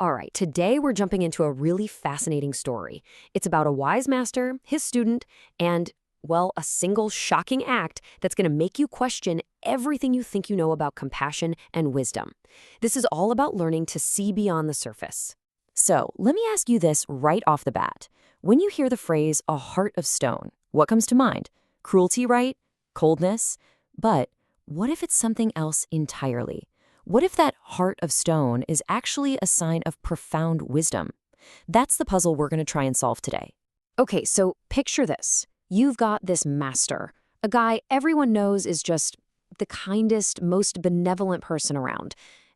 All right, today we're jumping into a really fascinating story. It's about a wise master, his student, and, well, a single shocking act that's going to make you question everything you think you know about compassion and wisdom. This is all about learning to see beyond the surface. So, let me ask you this right off the bat. When you hear the phrase, a heart of stone, what comes to mind? Cruelty, right? Coldness? But what if it's something else entirely? What if that heart of stone is actually a sign of profound wisdom? That's the puzzle we're going to try and solve today. Okay, so picture this. You've got this master, a guy everyone knows is just the kindest, most benevolent person around.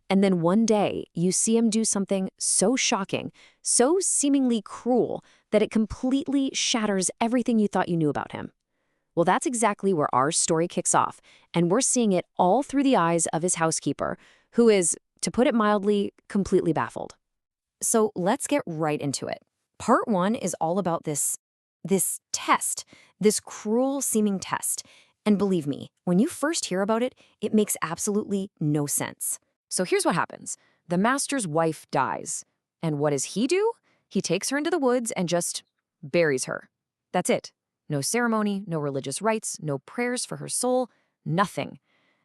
And then one day, you see him do something so shocking, so seemingly cruel, that it completely shatters everything you thought you knew about him. Well, that's exactly where our story kicks off, and we're seeing it all through the eyes of his housekeeper, who is, to put it mildly, completely baffled. So let's get right into it. Part 1 is all about this test, this cruel-seeming test. And believe me, when you first hear about it, it makes absolutely no sense. So here's what happens. The master's wife dies. And what does he do? He takes her into the woods and just buries her. That's it. No ceremony, no religious rites, no prayers for her soul, nothing.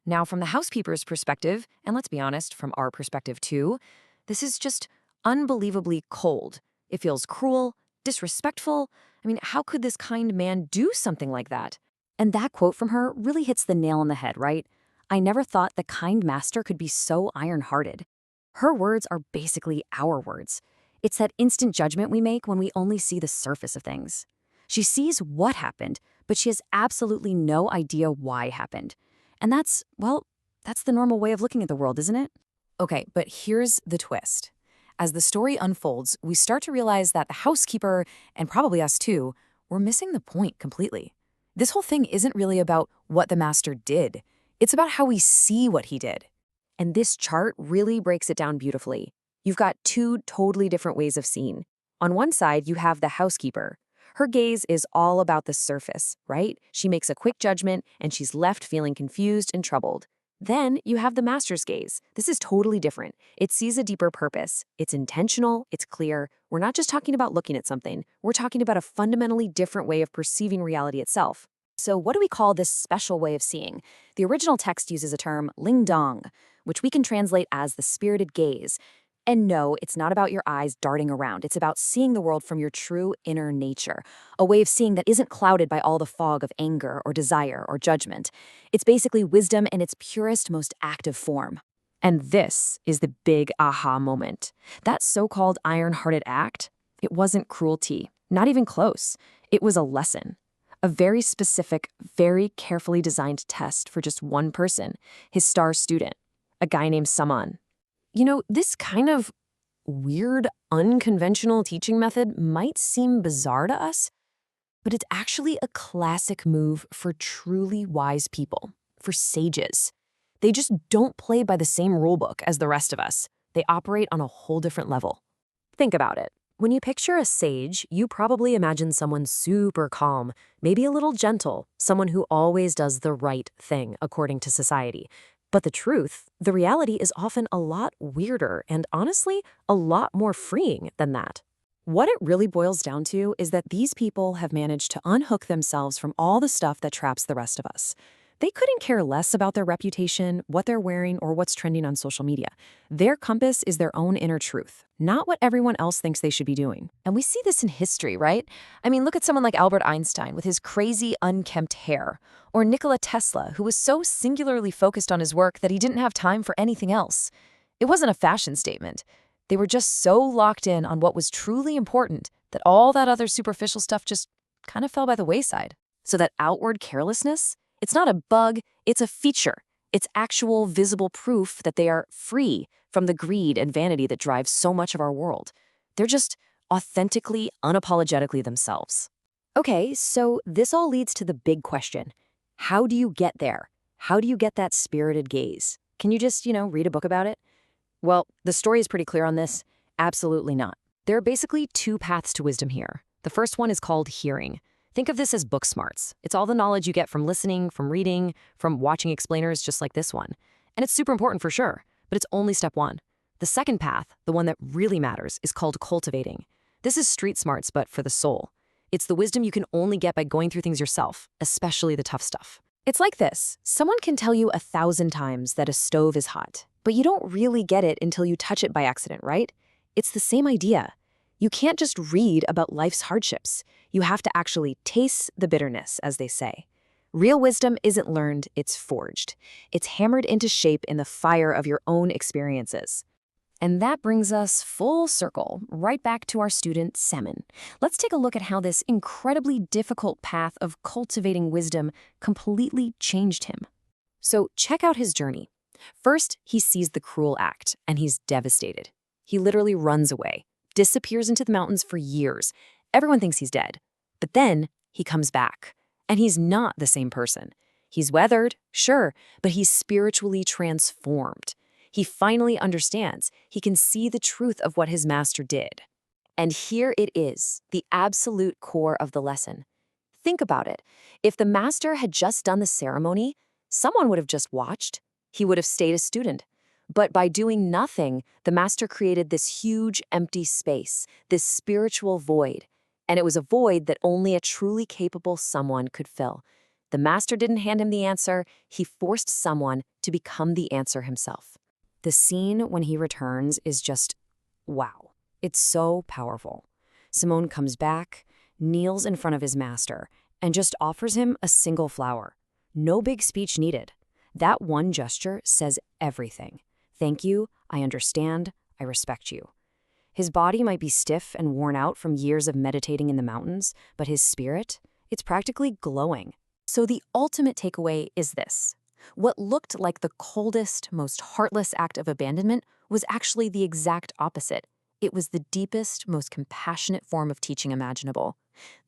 Now, from the housekeeper's perspective, and let's be honest, from our perspective too, this is just unbelievably cold. It feels cruel, disrespectful. I mean, how could this kind man do something like that? And that quote from her really hits the nail on the head, right? I never thought the kind master could be so iron-hearted. Her words are basically our words. It's that instant judgment we make when we only see the surface of things. She sees what happened, but she has absolutely no idea why it happened. And that's the normal way of looking at the world, isn't it? Okay, but here's the twist. As the story unfolds, we start to realize that the housekeeper, and probably us too, we're missing the point completely. This whole thing isn't really about what the master did. It's about how we see what he did. And this chart really breaks it down beautifully. You've got two totally different ways of seeing. On one side, you have the housekeeper. Her gaze is all about the surface, right? She makes a quick judgment, and she's left feeling confused and troubled. Then you have the master's gaze. This is totally different. It sees a deeper purpose. It's intentional, it's clear. We're not just talking about looking at something. We're talking about a fundamentally different way of perceiving reality itself. So what do we call this special way of seeing? The original text uses a term, ling dong, which we can translate as the spirited gaze. And no, it's not about your eyes darting around. It's about seeing the world from your true inner nature, a way of seeing that isn't clouded by all the fog of anger or desire or judgment. It's basically wisdom in its purest, most active form. And this is the big aha moment. That so-called iron-hearted act, it wasn't cruelty, not even close. It was a lesson. A very specific, very carefully designed test for just one person, his star student, a guy named Saman. You know, this kind of weird, unconventional teaching method might seem bizarre to us, but it's actually a classic move for truly wise people, for sages. They just don't play by the same rulebook as the rest of us. They operate on a whole different level. Think about it. When you picture a sage, you probably imagine someone super calm, maybe a little gentle, someone who always does the right thing according to society. But the reality is often a lot weirder and honestly, a lot more freeing than that. What it really boils down to is that these people have managed to unhook themselves from all the stuff that traps the rest of us. They couldn't care less about their reputation, what they're wearing, or what's trending on social media. Their compass is their own inner truth, not what everyone else thinks they should be doing. And we see this in history, right? I mean, look at someone like Albert Einstein with his crazy, unkempt hair, or Nikola Tesla, who was so singularly focused on his work that he didn't have time for anything else. It wasn't a fashion statement. They were just so locked in on what was truly important that all that other superficial stuff just kind of fell by the wayside. So that outward carelessness, it's not a bug, it's a feature. It's actual visible proof that they are free from the greed and vanity that drives so much of our world. They're just authentically, unapologetically themselves. Okay, so this all leads to the big question. How do you get there? How do you get that spirited gaze? Can you just, read a book about it? Well, the story is pretty clear on this. Absolutely not. There are basically two paths to wisdom here. The first one is called hearing. Think of this as book smarts. It's all the knowledge you get from listening, from reading, from watching explainers just like this one. And it's super important for sure, but it's only step one. The second path, the one that really matters, is called cultivating. This is street smarts, but for the soul. It's the wisdom you can only get by going through things yourself, especially the tough stuff. It's like this. Someone can tell you 1,000 times that a stove is hot, but you don't really get it until you touch it by accident, right? It's the same idea. You can't just read about life's hardships. You have to actually taste the bitterness, as they say. Real wisdom isn't learned, it's forged. It's hammered into shape in the fire of your own experiences. And that brings us full circle, right back to our student, Semin. Let's take a look at how this incredibly difficult path of cultivating wisdom completely changed him. So check out his journey. First, he sees the cruel act, and he's devastated. He literally runs away, disappears into the mountains for years. Everyone thinks he's dead. But then he comes back, and he's not the same person. He's weathered, sure, but he's spiritually transformed. He finally understands. He can see the truth of what his master did. And here it is, the absolute core of the lesson. Think about it. If the master had just done the ceremony, someone would have just watched. He would have stayed a student. But by doing nothing, the master created this huge empty space, this spiritual void. And it was a void that only a truly capable someone could fill. The master didn't hand him the answer. He forced someone to become the answer himself. The scene when he returns is just, wow. It's so powerful. Simone comes back, kneels in front of his master, and just offers him a single flower. No big speech needed. That one gesture says everything. Thank you, I understand, I respect you. His body might be stiff and worn out from years of meditating in the mountains, but his spirit, it's practically glowing. So the ultimate takeaway is this. What looked like the coldest, most heartless act of abandonment was actually the exact opposite. It was the deepest, most compassionate form of teaching imaginable.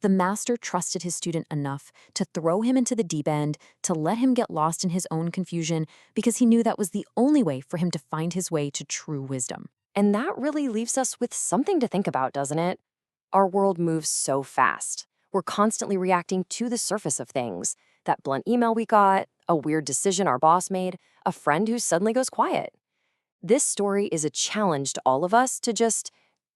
The master trusted his student enough to throw him into the deep end, to let him get lost in his own confusion, because he knew that was the only way for him to find his way to true wisdom. And that really leaves us with something to think about, doesn't it? Our world moves so fast. We're constantly reacting to the surface of things. That blunt email we got, a weird decision our boss made, a friend who suddenly goes quiet. This story is a challenge to all of us to just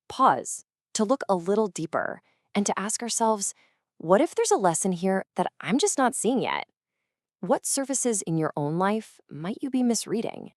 pause, to look a little deeper, and to ask ourselves, what if there's a lesson here that I'm just not seeing yet? What surfaces in your own life might you be misreading?